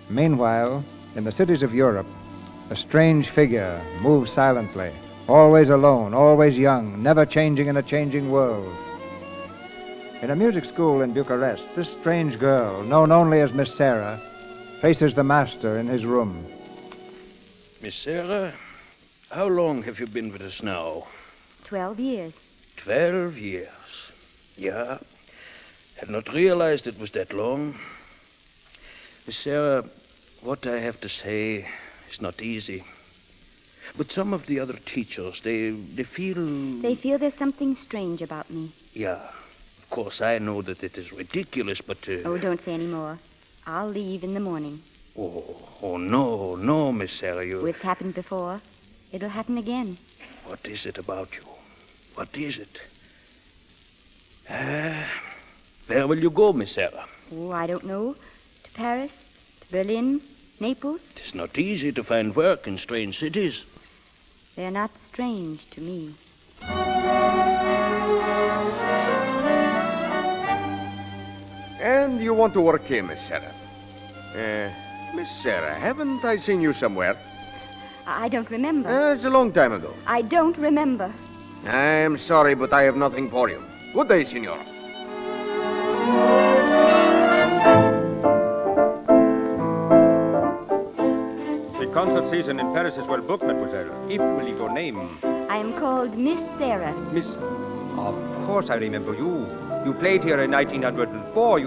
Meanwhile, in the cities of Europe, a strange figure moves silently, always alone, always young, never changing in a changing world. In a music school in Bucharest, this strange girl, known only as Miss Sarah, faces the master in his room. Miss Sarah, how long have you been with us now? 12 years. 12 years. Yeah. Had not realized it was that long. Miss Sarah, what I have to say is not easy. But some of the other teachers, they feel... They feel there's something strange about me. Yeah. Of course, I know that it is ridiculous, but... Oh, don't say any more. I'll leave in the morning. Oh, no, Miss Sarah, you... It's happened before. It'll happen again. What is it about you? What is it? Where will you go, Miss Sarah? Oh, I don't know. To Paris, to Berlin, Naples. It is not easy to find work in strange cities. They're not strange to me. And you want to work here, Miss Sarah? Miss Sarah, haven't I seen you somewhere? I don't remember. It's a long time ago. I don't remember. I'm sorry, but I have nothing for you. Good day, senor. The concert season in Paris is well booked, mademoiselle. If you will leave your name. I am called Miss Sarah. Miss... Of course I remember you. You played here in 1904.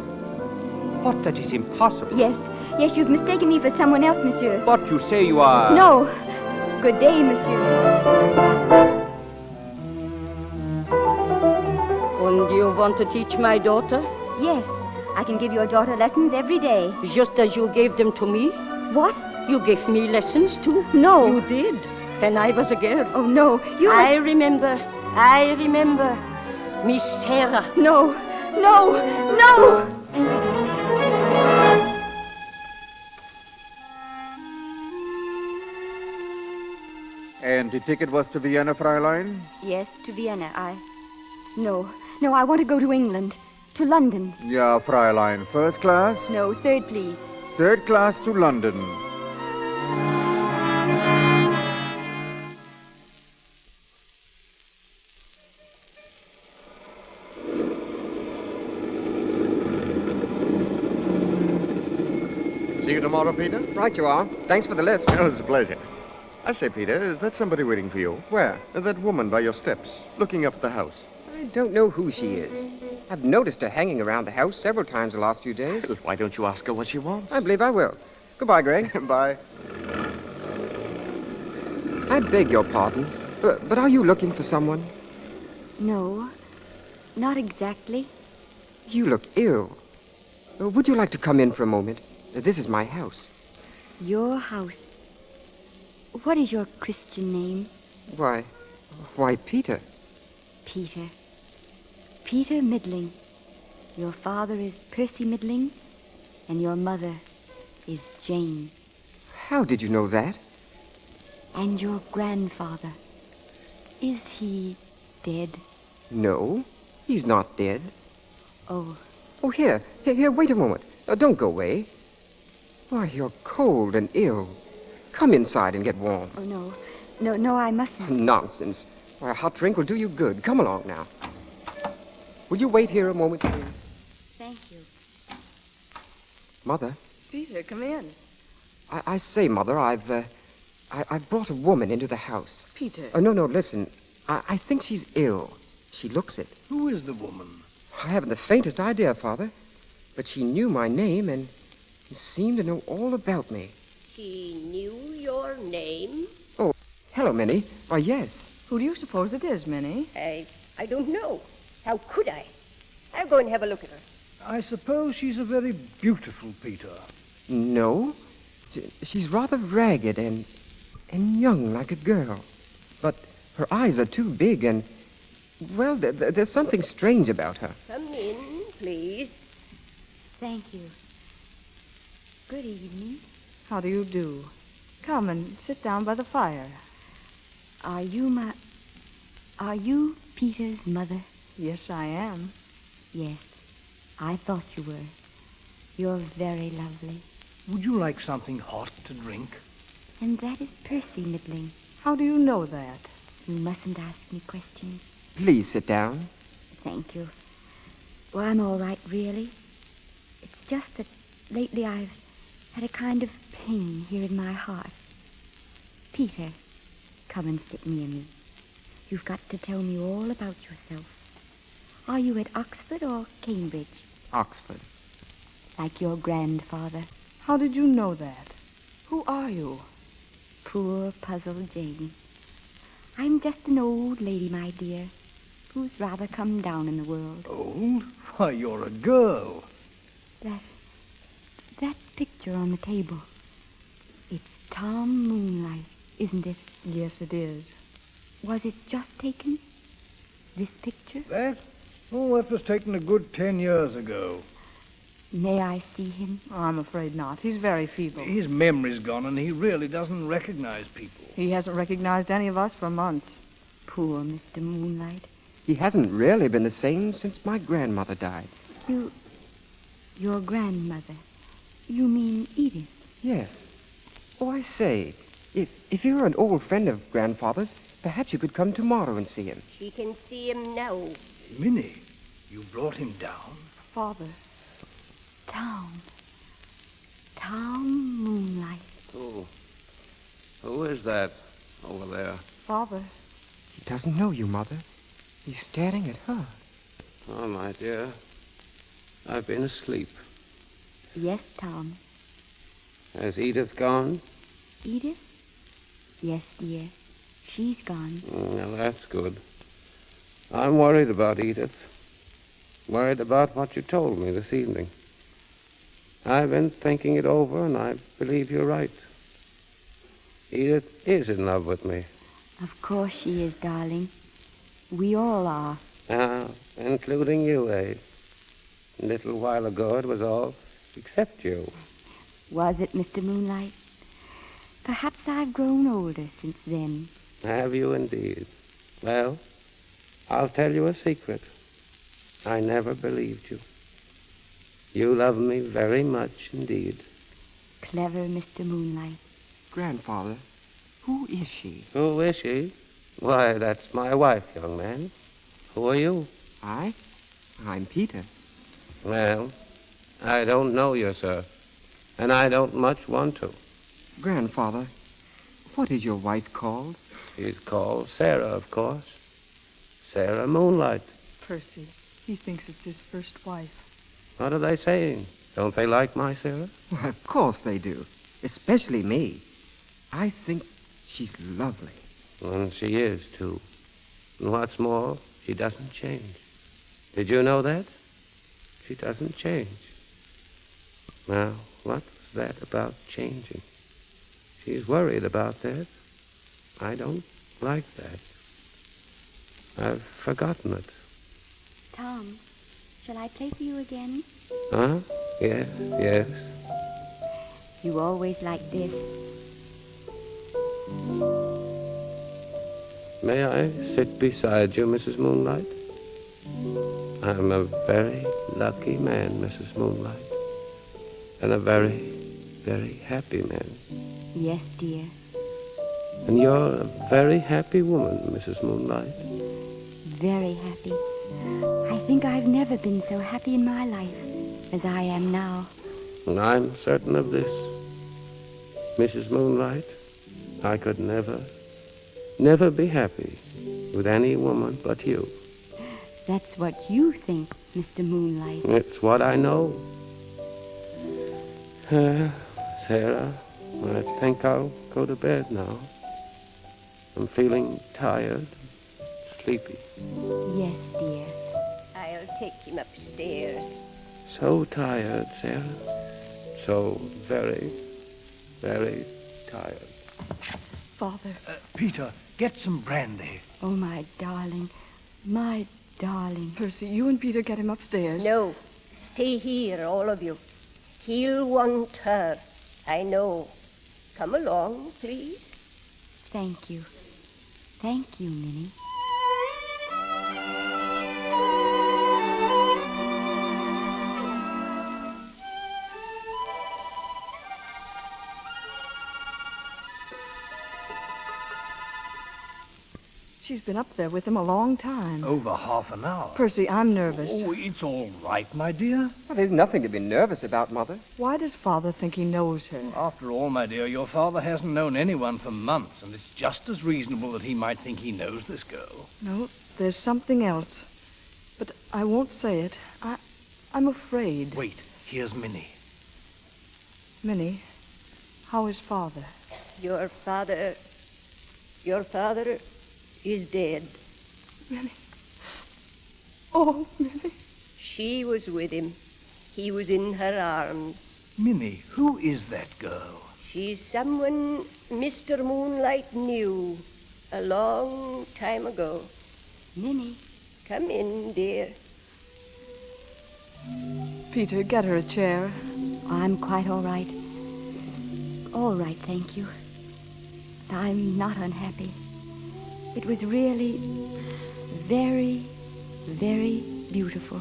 What, that is impossible. Yes, you've mistaken me for someone else, monsieur. But you say you are... No. Good day, monsieur. And you want to teach my daughter? Yes. I can give your daughter lessons every day. Just as you gave them to me? What? You gave me lessons, too? No. You did. When I was a girl. Oh, no. I remember. Miss Sarah. No. And the ticket was to Vienna, Fräulein? Yes, to Vienna. No, I want to go to England. To London. Ja, Fräulein. First class? No, third, please. Third class to London. See you tomorrow, Peter? Right you are. Thanks for the lift. Oh, it's a pleasure. I say, Peter, is that somebody waiting for you? Where? That woman by your steps, looking up at the house. I don't know who she is. I've noticed her hanging around the house several times the last few days. Why don't you ask her what she wants? I believe I will. Goodbye, Greg. Bye. I beg your pardon, but are you looking for someone? No, not exactly. You look ill. Would you like to come in for a moment? This is my house. Your house. What is your Christian name? Why, Peter. Peter. Peter Middling. Your father is Percy Middling, and your mother is Jane. How did you know that? And your grandfather. Is he dead? No, he's not dead. Oh. Oh, here, wait a moment. Don't go away. Why, you're cold and ill. Come inside and get warm. Oh, no, I mustn't. Nonsense. Why, a hot drink will do you good. Come along now. Will you wait here a moment, please? Thank you. Mother? Peter, come in. I say, Mother, I've brought a woman into the house. Peter. Oh, no, listen. I think she's ill. She looks it. Who is the woman? I haven't the faintest idea, Father. But she knew my name and seemed to know all about me. She knew your your name? Oh, hello, Minnie. Why, yes. Who do you suppose it is, Minnie? I don't know. How could I? I'll go and have a look at her. I suppose she's a very beautiful, Peter. No. She's rather ragged and young like a girl. But her eyes are too big and, well, there's something strange about her. Come in, please. Thank you. Good evening. How do you do? Come and sit down by the fire. Are you Peter's mother? Yes, I am. Yes, I thought you were. You're very lovely. Would you like something hot to drink? And that is Percy nibbling. How do you know that? You mustn't ask me questions. Please sit down. Thank you. Well, I'm all right, really. It's just that lately I've had a kind of pain here in my heart. Peter, come and sit near me. You've got to tell me all about yourself. Are you at Oxford or Cambridge? Oxford. Like your grandfather. How did you know that? Who are you? Poor, puzzled Jane. I'm just an old lady, my dear, who's rather come down in the world. Old? Why, you're a girl. That picture on the table. It's Tom Moonlight, isn't it? Yes, it is. Was it just taken? This picture? That? Oh, that was taken a good 10 years ago. May I see him? Oh, I'm afraid not. He's very feeble. His memory's gone, and he really doesn't recognize people. He hasn't recognized any of us for months. Poor Mr. Moonlight. He hasn't really been the same since my grandmother died. Your grandmother? You mean Edith? Yes. Oh, I say, if you're an old friend of Grandfather's, perhaps you could come tomorrow and see him. She can see him now. Minnie, you brought him down? Father. Tom Moonlight. Who is that over there? Father. He doesn't know you, Mother. He's staring at her. Oh, my dear. I've been asleep. Yes, Tom. Has Edith gone? Edith? Yes, dear. She's gone. Well, that's good. I'm worried about Edith. Worried about what you told me this evening. I've been thinking it over, and I believe you're right. Edith is in love with me. Of course she is, darling. We all are. Including you, eh? A little while ago it was all except you. Was it, Mr. Moonlight? Perhaps I've grown older since then. Have you indeed? Well, I'll tell you a secret. I never believed you. You love me very much indeed. Clever Mr. Moonlight. Grandfather, who is she? Who is she? Why, that's my wife, young man. Who are you? I'm Peter. Well, I don't know you, sir. And I don't much want to. Grandfather, what is your wife called? She's called Sarah, of course. Sarah Moonlight. Percy, he thinks it's his first wife. What are they saying? Don't they like my Sarah? Well, of course they do. Especially me. I think she's lovely. And she is, too. And what's more, she doesn't change. Did you know that? She doesn't change. Now, what's that about changing? She's worried about that. I don't like that. I've forgotten it. Tom, shall I play for you again? Huh? Yes, yes. You always like this. May I sit beside you, Mrs. Moonlight? I'm a very lucky man, Mrs. Moonlight. And a very, very happy man. Yes, dear. And you're a very happy woman, Mrs. Moonlight. Very happy. I think I've never been so happy in my life as I am now. And I'm certain of this. Mrs. Moonlight, I could never be happy with any woman but you. That's what you think, Mr. Moonlight. It's what I know. Sarah, I think I'll go to bed now. I'm feeling tired, sleepy. Yes, dear. I'll take him upstairs. So tired, Sarah. So very, very tired. Father. Peter, get some brandy. Oh, my darling. My darling. Percy, you and Peter get him upstairs. No. Stay here, all of you. He'll want her. I know. Come along, please. Thank you. Thank you, Minnie. She's been up there with him a long time. Over half an hour. Percy, I'm nervous. Oh, it's all right, my dear. Well, there's nothing to be nervous about, Mother. Why does Father think he knows her? After all, my dear, your father hasn't known anyone for months, and it's just as reasonable that he might think he knows this girl. No, there's something else. But I won't say it. I'm afraid. Wait, here's Minnie. Minnie, how is Father? Your father is dead. Minnie. Oh, Minnie. She was with him. He was in her arms. Minnie, who is that girl? She's someone Mr. Moonlight knew a long time ago. Minnie. Come in, dear. Peter, get her a chair. I'm quite all right. All right, thank you. I'm not unhappy. It was really very, very beautiful.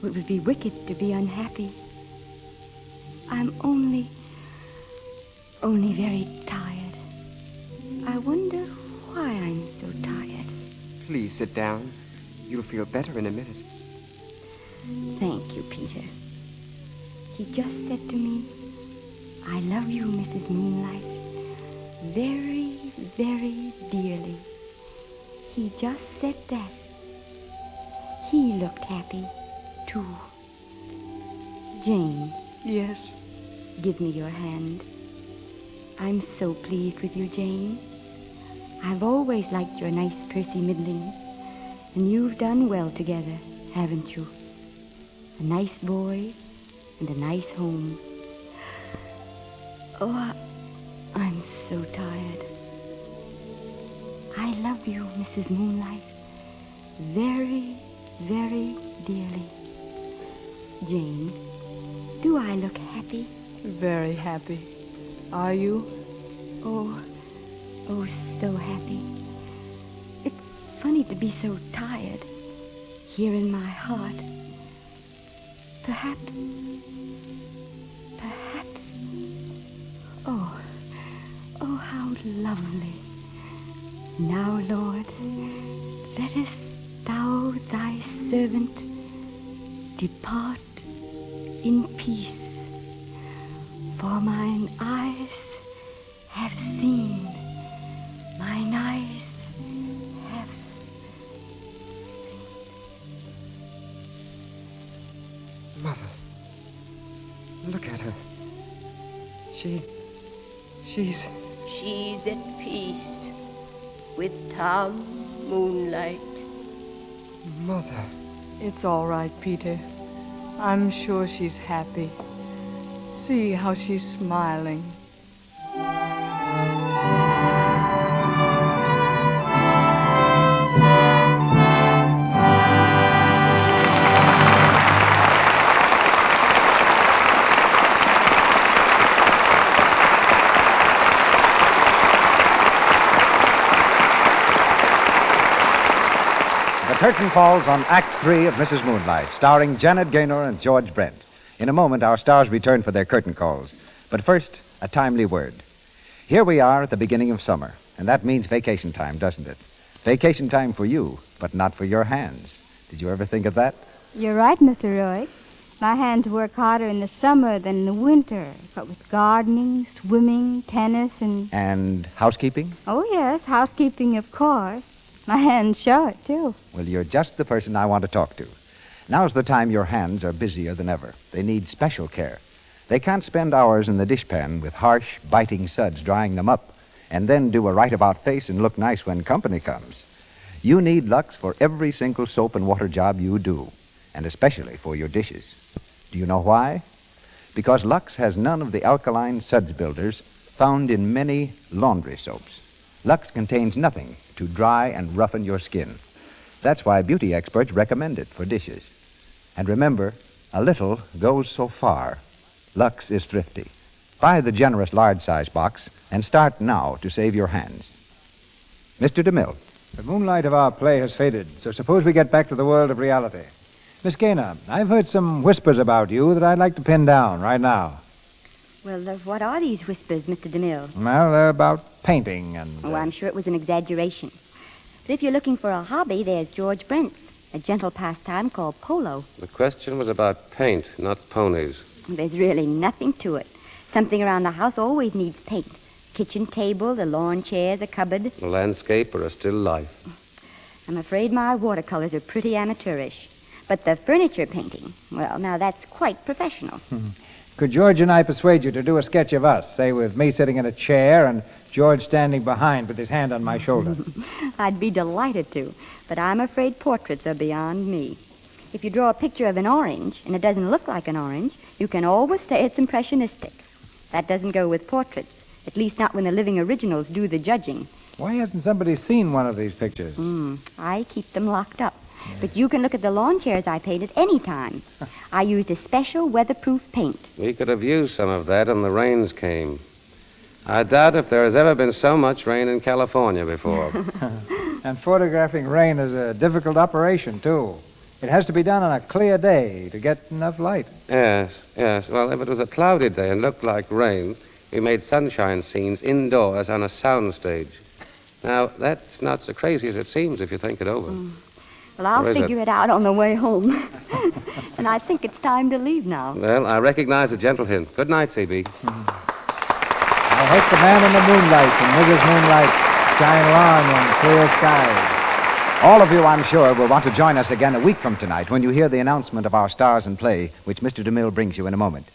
It would be wicked to be unhappy. I'm only very tired. I wonder why I'm so tired. Please sit down. You'll feel better in a minute. Thank you, Peter. He just said to me, I love you, Mrs. Moonlight, very, very dearly. He just said that. He looked happy, too. Jane. Yes? Give me your hand. I'm so pleased with you, Jane. I've always liked your nice Percy Middling, and you've done well together, haven't you? A nice boy and a nice home. Oh, I'm so tired. I love you, Mrs. Moonlight, very, very dearly. Jane, do I look happy? Very happy. Are you? Oh, so happy. It's funny to be so tired here in my heart. Perhaps. Oh, how lovely. Now, Lord, lettest thou thy servant depart in peace, for mine eyes have seen, mine eyes have seen. Mother, look at her. She's at peace with Tom Moonlight. Mother. It's all right, Peter. I'm sure she's happy. See how she's smiling. The curtain falls on Act 3 of Mrs. Moonlight, starring Janet Gaynor and George Brent. In a moment, our stars return for their curtain calls. But first, a timely word. Here we are at the beginning of summer, and that means vacation time, doesn't it? Vacation time for you, but not for your hands. Did you ever think of that? You're right, Mr. Roy. My hands work harder in the summer than in the winter, what with gardening, swimming, tennis, and... And housekeeping? Oh, yes, housekeeping, of course. My hands show it, too. Well, you're just the person I want to talk to. Now's the time your hands are busier than ever. They need special care. They can't spend hours in the dishpan with harsh, biting suds drying them up and then do a right-about face and look nice when company comes. You need Lux for every single soap and water job you do, and especially for your dishes. Do you know why? Because Lux has none of the alkaline suds builders found in many laundry soaps. Lux contains nothing to dry and roughen your skin. That's why beauty experts recommend it for dishes. And remember, a little goes so far. Lux is thrifty. Buy the generous large-size box and start now to save your hands. Mr. DeMille. The moonlight of our play has faded, so suppose we get back to the world of reality. Miss Gaynor, I've heard some whispers about you that I'd like to pin down right now. Well, what are these whispers, Mr. DeMille? Well, they're about painting and... Oh, I'm sure it was an exaggeration. But if you're looking for a hobby, there's George Brent's, a gentle pastime called polo. The question was about paint, not ponies. There's really nothing to it. Something around the house always needs paint. Kitchen table, the lawn chairs, a cupboard. A landscape or a still life. I'm afraid my watercolors are pretty amateurish. But the furniture painting, well, now that's quite professional. Could George and I persuade you to do a sketch of us, say with me sitting in a chair and George standing behind with his hand on my shoulder? I'd be delighted to, but I'm afraid portraits are beyond me. If you draw a picture of an orange and it doesn't look like an orange, you can always say it's impressionistic. That doesn't go with portraits, at least not when the living originals do the judging. Why hasn't somebody seen one of these pictures? I keep them locked up. But you can look at the lawn chairs I painted any time. I used a special weatherproof paint. We could have used some of that when the rains came. I doubt if there has ever been so much rain in California before. And photographing rain is a difficult operation, too. It has to be done on a clear day to get enough light. Yes. Well, if it was a cloudy day and looked like rain, we made sunshine scenes indoors on a soundstage. Now, that's not so crazy as it seems if you think it over. Well, I'll figure it out on the way home. And I think it's time to leave now. Well, I recognize a gentle hint. Good night, C.B. I hope the man in the moonlight and Mrs. Moonlight shine long on clear skies. All of you, I'm sure, will want to join us again a week from tonight when you hear the announcement of our stars in play, which Mr. DeMille brings you in a moment.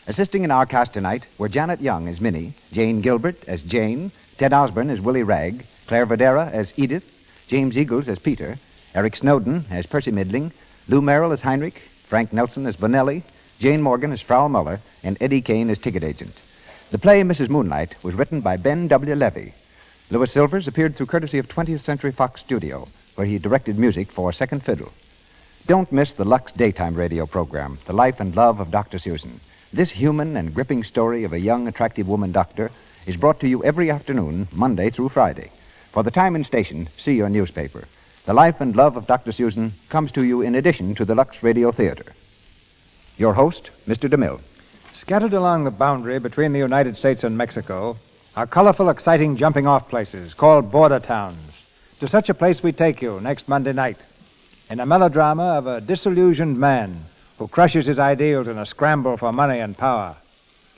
Assisting in our cast tonight were Janet Young as Minnie, Jane Gilbert as Jane, Ted Osborne as Willie Ragg, Claire Videra as Edith, James Eagles as Peter, Eric Snowden as Percy Midling, Lou Merrill as Heinrich, Frank Nelson as Bonelli, Jane Morgan as Frau Muller, and Eddie Kane as ticket agent. The play Mrs. Moonlight was written by Ben W. Levy. Louis Silvers appeared through courtesy of 20th Century Fox Studio, where he directed music for Second Fiddle. Don't miss the Lux daytime radio program, The Life and Love of Dr. Susan. This human and gripping story of a young, attractive woman doctor is brought to you every afternoon, Monday through Friday. For the time and station, see your newspaper. The Life and Love of Dr. Susan comes to you in addition to the Lux Radio Theatre. Your host, Mr. DeMille. Scattered along the boundary between the United States and Mexico are colorful, exciting jumping-off places called border towns. To such a place we take you next Monday night in a melodrama of a disillusioned man who crushes his ideals in a scramble for money and power.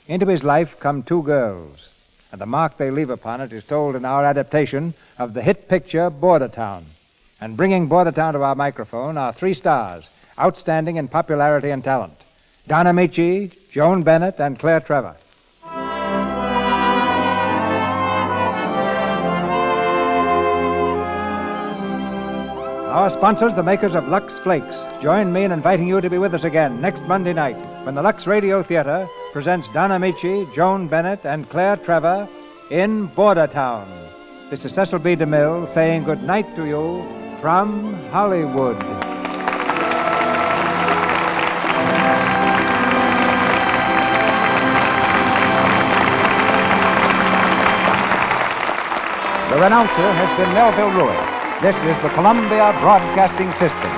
Into his life come two girls, and the mark they leave upon it is told in our adaptation of the hit picture Border Town. And bringing Border Town to our microphone are three stars, outstanding in popularity and talent. Don Amici, Joan Bennett, and Claire Trevor. Our sponsors, the makers of Lux Flakes, join me in inviting you to be with us again next Monday night when the Lux Radio Theatre presents Don Amici, Joan Bennett, and Claire Trevor in Border Town. This is Cecil B. DeMille saying good night to you from Hollywood. The announcer has been Melville Ruick. This is the Columbia Broadcasting System.